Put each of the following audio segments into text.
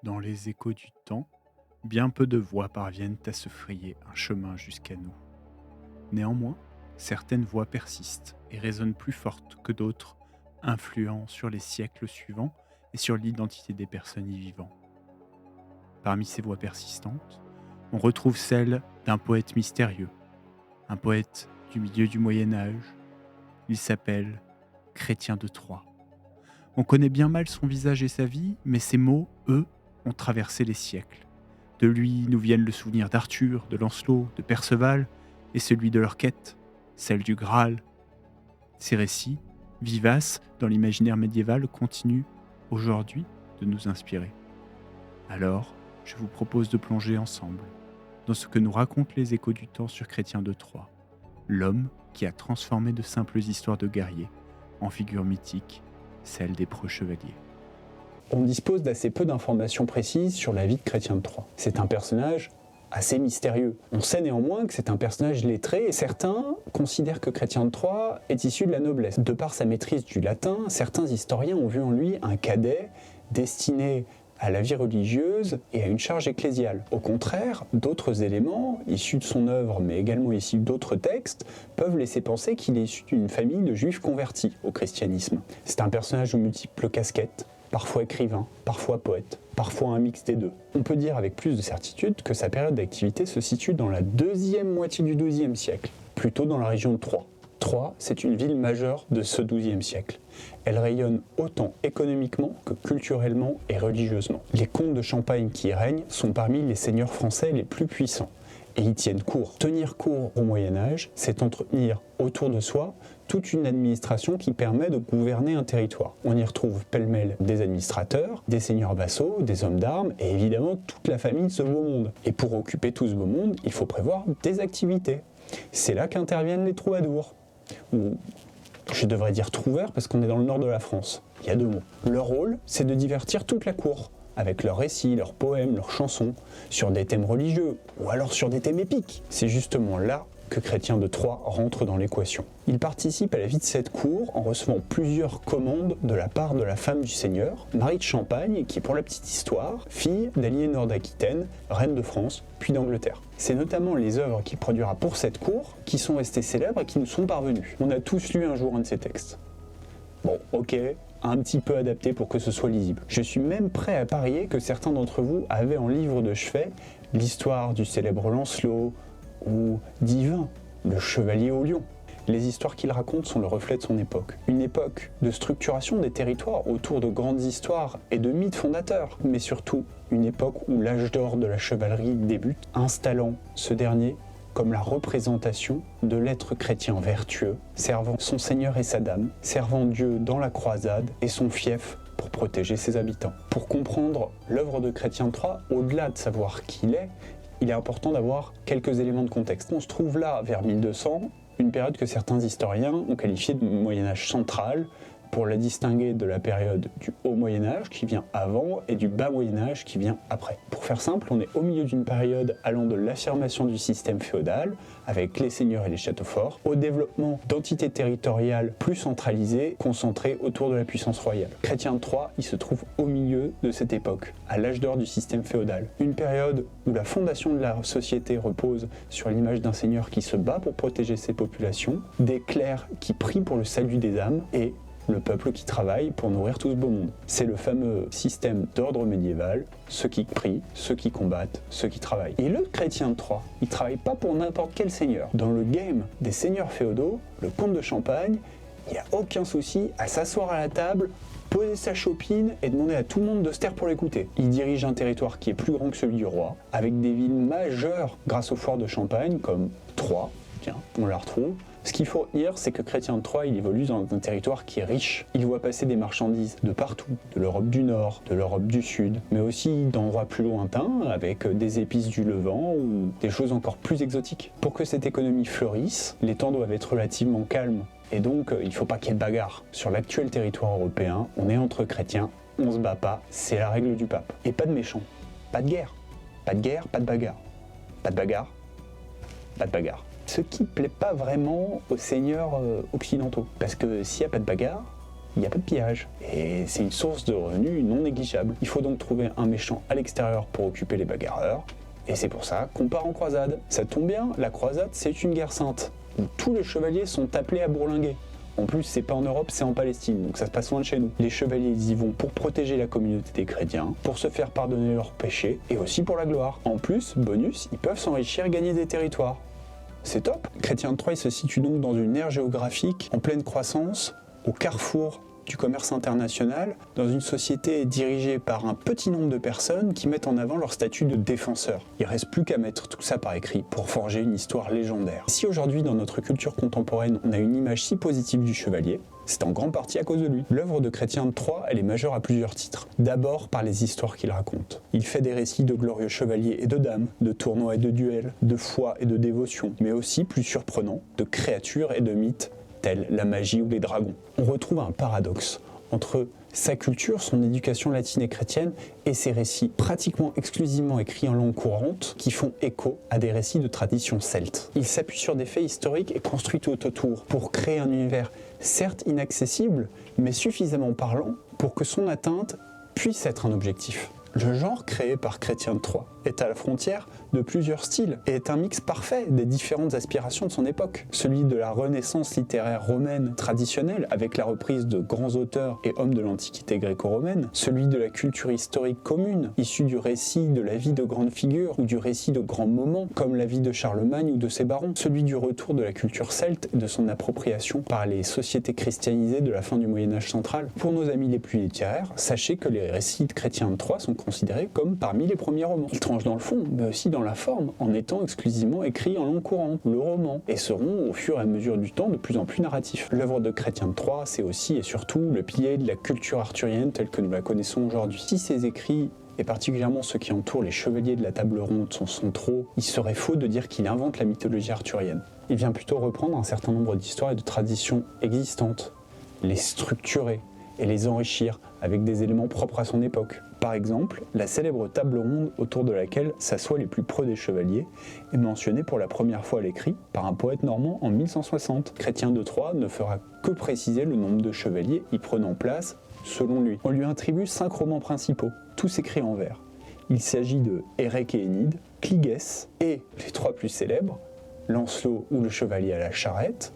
Dans les échos du temps, bien peu de voix parviennent à se frayer un chemin jusqu'à nous. Néanmoins, certaines voix persistent et résonnent plus fortes que d'autres, influant sur les siècles suivants et sur l'identité des personnes y vivant. Parmi ces voix persistantes, on retrouve celle d'un poète mystérieux, un poète du milieu du Moyen Âge. Il s'appelle Chrétien de Troyes. On connaît bien mal son visage et sa vie, mais ses mots, eux, ont traversé les siècles. De lui nous viennent le souvenir d'Arthur, de Lancelot, de Perceval, et celui de leur quête, celle du Graal. Ces récits, vivaces dans l'imaginaire médiéval, continuent aujourd'hui de nous inspirer. Alors, je vous propose de plonger ensemble dans ce que nous racontent les échos du temps sur Chrétien de Troyes, l'homme qui a transformé de simples histoires de guerriers en figures mythiques, celles des preux chevaliers. On dispose d'assez peu d'informations précises sur la vie de Chrétien de Troyes. C'est un personnage assez mystérieux. On sait néanmoins que c'est un personnage lettré et certains considèrent que Chrétien de Troyes est issu de la noblesse. De par sa maîtrise du latin, certains historiens ont vu en lui un cadet destiné à la vie religieuse et à une charge ecclésiale. Au contraire, d'autres éléments, issus de son œuvre, mais également issus d'autres textes, peuvent laisser penser qu'il est issu d'une famille de juifs convertis au christianisme. C'est un personnage aux multiples casquettes, parfois écrivain, parfois poète, parfois un mix des deux. On peut dire avec plus de certitude que sa période d'activité se situe dans la deuxième moitié du XIIe siècle, plutôt dans la région de Troyes. Troyes, c'est une ville majeure de ce XIIe siècle. Elle rayonne autant économiquement que culturellement et religieusement. Les comtes de Champagne qui y règnent sont parmi les seigneurs français les plus puissants et y tiennent court. Tenir court au Moyen-Âge, c'est entretenir autour de soi toute une administration qui permet de gouverner un territoire. On y retrouve pêle-mêle des administrateurs, des seigneurs vassaux, des hommes d'armes et évidemment toute la famille de ce beau monde. Et pour occuper tout ce beau monde, il faut prévoir des activités. C'est là qu'interviennent les troubadours. Ou je devrais dire trouvères parce qu'on est dans le nord de la France. Il y a deux mots. Leur rôle, c'est de divertir toute la cour, avec leurs récits, leurs poèmes, leurs chansons, sur des thèmes religieux, ou alors sur des thèmes épiques. C'est justement là que Chrétien de Troyes rentre dans l'équation. Il participe à la vie de cette cour en recevant plusieurs commandes de la part de la femme du seigneur, Marie de Champagne, qui est pour la petite histoire, fille d'Aliénor d'Aquitaine, reine de France, puis d'Angleterre. C'est notamment les œuvres qu'il produira pour cette cour qui sont restées célèbres et qui nous sont parvenues. On a tous lu un jour un de ses textes. Bon, ok, un petit peu adapté pour que ce soit lisible. Je suis même prêt à parier que certains d'entre vous avaient en livre de chevet l'histoire du célèbre Lancelot, ou d'Yvain, le chevalier au lion. Les histoires qu'il raconte sont le reflet de son époque. Une époque de structuration des territoires autour de grandes histoires et de mythes fondateurs, mais surtout une époque où l'âge d'or de la chevalerie débute, installant ce dernier comme la représentation de l'être chrétien vertueux, servant son seigneur et sa dame, servant Dieu dans la croisade et son fief pour protéger ses habitants. Pour comprendre l'œuvre de Chrétien de Troyes, au-delà de savoir qui il est important d'avoir quelques éléments de contexte. On se trouve là vers 1200, une période que certains historiens ont qualifiée de Moyen-Âge central, pour la distinguer de la période du Haut Moyen-Âge qui vient avant et du Bas Moyen-Âge qui vient après. Pour faire simple, on est au milieu d'une période allant de l'affirmation du système féodal, avec les seigneurs et les châteaux forts, au développement d'entités territoriales plus centralisées, concentrées autour de la puissance royale. Chrétien de Troyes, il se trouve au milieu de cette époque, à l'âge d'or du système féodal. Une période où la fondation de la société repose sur l'image d'un seigneur qui se bat pour protéger ses populations, des clercs qui prient pour le salut des âmes et le peuple qui travaille pour nourrir tout ce beau monde. C'est le fameux système d'ordre médiéval, ceux qui prient, ceux qui combattent, ceux qui travaillent. Et le Chrétien de Troyes, il travaille pas pour n'importe quel seigneur. Dans le game des seigneurs féodaux, le comte de Champagne, il n'y a aucun souci à s'asseoir à la table, poser sa chopine et demander à tout le monde de se taire pour l'écouter. Il dirige un territoire qui est plus grand que celui du roi, avec des villes majeures grâce au fort de Champagne, comme Troyes, tiens, on la retrouve. Ce qu'il faut retenir, c'est que Chrétien de Troyes, il évolue dans un territoire qui est riche. Il voit passer des marchandises de partout, de l'Europe du Nord, de l'Europe du Sud, mais aussi d'endroits plus lointains, avec des épices du Levant ou des choses encore plus exotiques. Pour que cette économie fleurisse, les temps doivent être relativement calmes. Et donc, il ne faut pas qu'il y ait de bagarre. Sur l'actuel territoire européen, on est entre chrétiens, on se bat pas, c'est la règle du pape. Et pas de méchants, pas de guerre. Pas de guerre, pas de bagarre. Pas de bagarre, pas de bagarre. Ce qui ne plaît pas vraiment aux seigneurs occidentaux. Parce que s'il n'y a pas de bagarre, il n'y a pas de pillage. Et c'est une source de revenus non négligeable. Il faut donc trouver un méchant à l'extérieur pour occuper les bagarreurs. Et c'est pour ça qu'on part en croisade. Ça tombe bien, la croisade c'est une guerre sainte, où tous les chevaliers sont appelés à bourlinguer. En plus, c'est pas en Europe, c'est en Palestine, donc ça se passe loin de chez nous. Les chevaliers ils y vont pour protéger la communauté des chrétiens, pour se faire pardonner leurs péchés, et aussi pour la gloire. En plus, bonus, ils peuvent s'enrichir et gagner des territoires. C'est top. Chrétien de Troyes il se situe donc dans une ère géographique en pleine croissance, au carrefour du commerce international, dans une société dirigée par un petit nombre de personnes qui mettent en avant leur statut de défenseur. Il reste plus qu'à mettre tout ça par écrit pour forger une histoire légendaire. Si aujourd'hui dans notre culture contemporaine on a une image si positive du chevalier, c'est en grande partie à cause de lui. L'œuvre de Chrétien de Troyes, elle est majeure à plusieurs titres. D'abord par les histoires qu'il raconte. Il fait des récits de glorieux chevaliers et de dames, de tournois et de duels, de foi et de dévotion, mais aussi, plus surprenant, de créatures et de mythes tels la magie ou les dragons. On retrouve un paradoxe entre sa culture, son éducation latine et chrétienne, et ses récits pratiquement exclusivement écrits en langue courante qui font écho à des récits de tradition celte. Il s'appuie sur des faits historiques et construit tout autour pour créer un univers certes inaccessible, mais suffisamment parlant pour que son atteinte puisse être un objectif. Le genre créé par Chrétien de Troyes est à la frontière de plusieurs styles et est un mix parfait des différentes aspirations de son époque. Celui de la renaissance littéraire romaine traditionnelle avec la reprise de grands auteurs et hommes de l'Antiquité gréco-romaine, celui de la culture historique commune, issue du récit de la vie de grandes figures ou du récit de grands moments comme la vie de Charlemagne ou de ses barons, celui du retour de la culture celte et de son appropriation par les sociétés christianisées de la fin du Moyen-Âge central. Pour nos amis les plus littéraires, sachez que les récits de Chrétien de Troyes sont considérés comme parmi les premiers romans. Ils tranchent dans le fond, mais aussi dans la forme, en étant exclusivement écrits en langue courante, le roman, et seront au fur et à mesure du temps de plus en plus narratifs. L'œuvre de Chrétien de Troyes, c'est aussi et surtout le pilier de la culture arthurienne telle que nous la connaissons aujourd'hui. Si ces écrits et particulièrement ceux qui entourent les chevaliers de la table ronde sont centraux, il serait faux de dire qu'il invente la mythologie arthurienne. Il vient plutôt reprendre un certain nombre d'histoires et de traditions existantes, les structurer et les enrichir avec des éléments propres à son époque. Par exemple, la célèbre table ronde autour de laquelle s'assoient les plus preux des chevaliers est mentionnée pour la première fois à l'écrit par un poète normand en 1160. Chrétien de Troyes ne fera que préciser le nombre de chevaliers y prenant place selon lui. On lui attribue 5 romans principaux, tous écrits en vers. Il s'agit de Érec et Énide, Cligès et les 3 plus célèbres, Lancelot ou le chevalier à la charrette,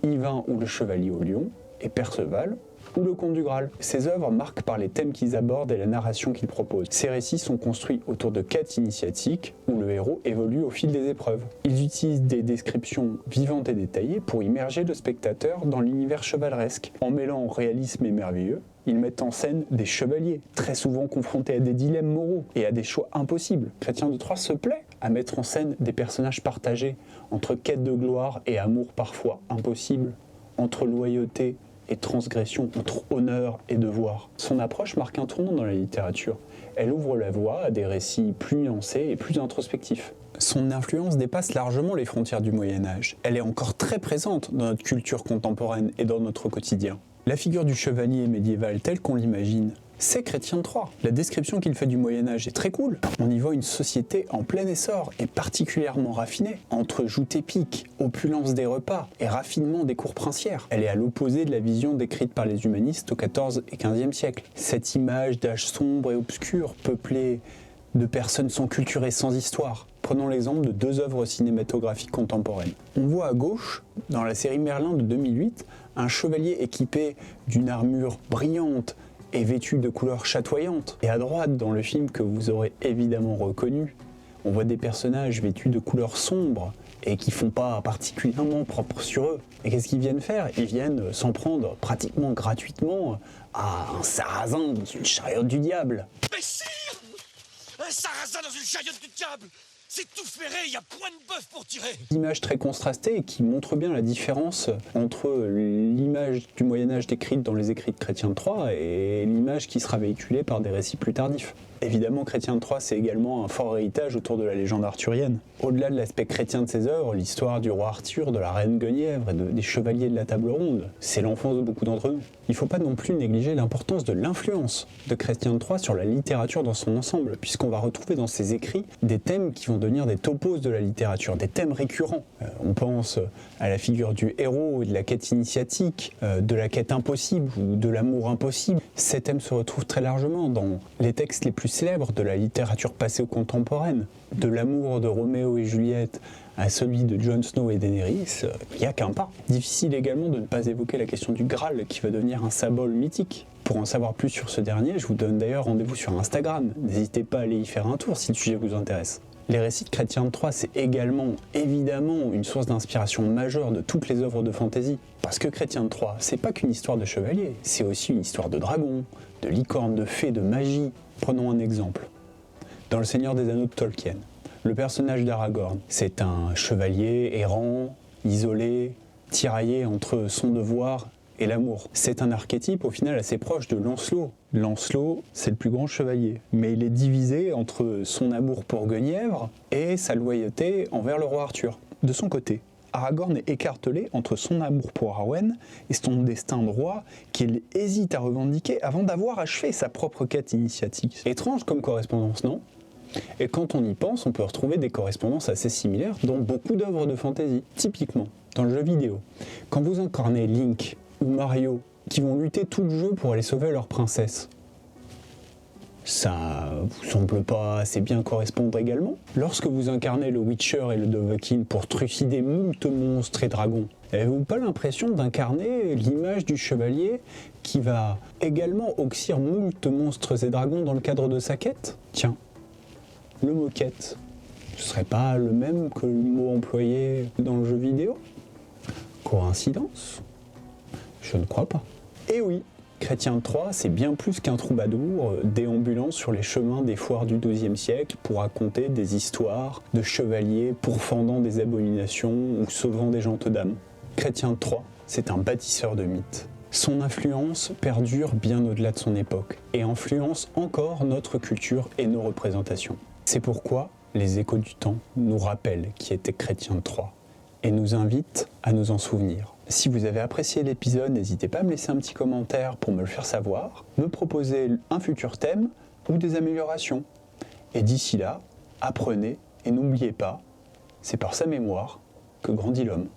Yvain ou le chevalier au lion, et Perceval ou le Comte du Graal. Ces œuvres marquent par les thèmes qu'ils abordent et la narration qu'ils proposent. Ces récits sont construits autour de quêtes initiatiques où le héros évolue au fil des épreuves. Ils utilisent des descriptions vivantes et détaillées pour immerger le spectateur dans l'univers chevaleresque. En mêlant réalisme et merveilleux, ils mettent en scène des chevaliers, très souvent confrontés à des dilemmes moraux et à des choix impossibles. Chrétien de Troyes se plaît à mettre en scène des personnages partagés entre quête de gloire et amour parfois impossible, entre loyauté et transgression, entre honneur et devoir. Son approche marque un tournant dans la littérature. Elle ouvre la voie à des récits plus nuancés et plus introspectifs. Son influence dépasse largement les frontières du Moyen-Âge. Elle est encore très présente dans notre culture contemporaine et dans notre quotidien. La figure du chevalier médiéval tel qu'on l'imagine, c'est Chrétien de Troyes. La description qu'il fait du Moyen-Âge est très cool. On y voit une société en plein essor et particulièrement raffinée, entre joutes épiques, opulence des repas et raffinement des cours princières. Elle est à l'opposé de la vision décrite par les humanistes au XIVe et XVe siècle. Cette image d'âge sombre et obscur, peuplée de personnes sans culture et sans histoire. Prenons l'exemple de 2 œuvres cinématographiques contemporaines. On voit à gauche, dans la série Merlin de 2008, un chevalier équipé d'une armure brillante et vêtu de couleurs chatoyantes. Et à droite, dans le film que vous aurez évidemment reconnu, on voit des personnages vêtus de couleurs sombres et qui font pas particulièrement propre sur eux. Et qu'est-ce qu'ils viennent faire? Ils viennent s'en prendre pratiquement gratuitement à un sarrasin dans une chariote du diable. Mais sire! Un sarrasin dans une chariote du diable! C'est tout ferré, il y a point de bœuf pour tirer. Image très contrastée et qui montre bien la différence entre l'image du Moyen-Âge décrite dans les écrits de Chrétien de Troyes et l'image qui sera véhiculée par des récits plus tardifs. Évidemment, Chrétien de Troyes, c'est également un fort héritage autour de la légende arthurienne. Au-delà de l'aspect chrétien de ses œuvres, l'histoire du roi Arthur, de la reine Guenièvre et des chevaliers de la table ronde, c'est l'enfance de beaucoup d'entre nous. Il ne faut pas non plus négliger l'importance de l'influence de Chrétien de Troyes sur la littérature dans son ensemble, puisqu'on va retrouver dans ses écrits des thèmes qui vont vont devenir des topos de la littérature, des thèmes récurrents. On pense à la figure du héros, de la quête initiatique, de la quête impossible ou de l'amour impossible. Ces thèmes se retrouvent très largement dans les textes les plus célèbres de la littérature passée ou contemporaine. De l'amour de Roméo et Juliette à celui de Jon Snow et Daenerys, il n'y a qu'un pas. Difficile également de ne pas évoquer la question du Graal qui va devenir un symbole mythique. Pour en savoir plus sur ce dernier, je vous donne d'ailleurs rendez-vous sur Instagram. N'hésitez pas à aller y faire un tour si le sujet vous intéresse. Les récits de Chrétien de Troyes, c'est également, évidemment, une source d'inspiration majeure de toutes les œuvres de fantasy. Parce que Chrétien de Troyes, c'est pas qu'une histoire de chevalier, c'est aussi une histoire de dragons, de licornes, de fées, de magie. Prenons un exemple. Dans Le Seigneur des Anneaux de Tolkien, le personnage d'Aragorn, c'est un chevalier errant, isolé, tiraillé entre son devoir et l'amour. C'est un archétype au final assez proche de Lancelot. Lancelot, c'est le plus grand chevalier, mais il est divisé entre son amour pour Guenièvre et sa loyauté envers le roi Arthur. De son côté, Aragorn est écartelé entre son amour pour Arwen et son destin de roi qu'il hésite à revendiquer avant d'avoir achevé sa propre quête initiatique. Étrange comme correspondance, non ? Et quand on y pense, on peut retrouver des correspondances assez similaires dans beaucoup d'œuvres de fantasy. Typiquement, dans le jeu vidéo, quand vous incarnez Link ou Mario qui vont lutter tout le jeu pour aller sauver leur princesse, ça vous semble pas assez bien correspondre également? Lorsque vous incarnez le Witcher et le Dovahkiin pour trucider moult monstres et dragons, avez-vous pas l'impression d'incarner l'image du chevalier qui va également oxyre moult monstres et dragons dans le cadre de sa quête? Tiens, le mot quête, ce serait pas le même que le mot employé dans le jeu vidéo? Coïncidence? Je ne crois pas. Et oui, Chrétien de Troyes, c'est bien plus qu'un troubadour déambulant sur les chemins des foires du XIIe siècle pour raconter des histoires de chevaliers pourfendant des abominations ou sauvant des gentes dames. Chrétien de Troyes, c'est un bâtisseur de mythes. Son influence perdure bien au-delà de son époque et influence encore notre culture et nos représentations. C'est pourquoi les échos du temps nous rappellent qui était Chrétien de Troyes et nous invitent à nous en souvenir. Si vous avez apprécié l'épisode, n'hésitez pas à me laisser un petit commentaire pour me le faire savoir, me proposer un futur thème ou des améliorations. Et d'ici là, apprenez et n'oubliez pas, c'est par sa mémoire que grandit l'homme.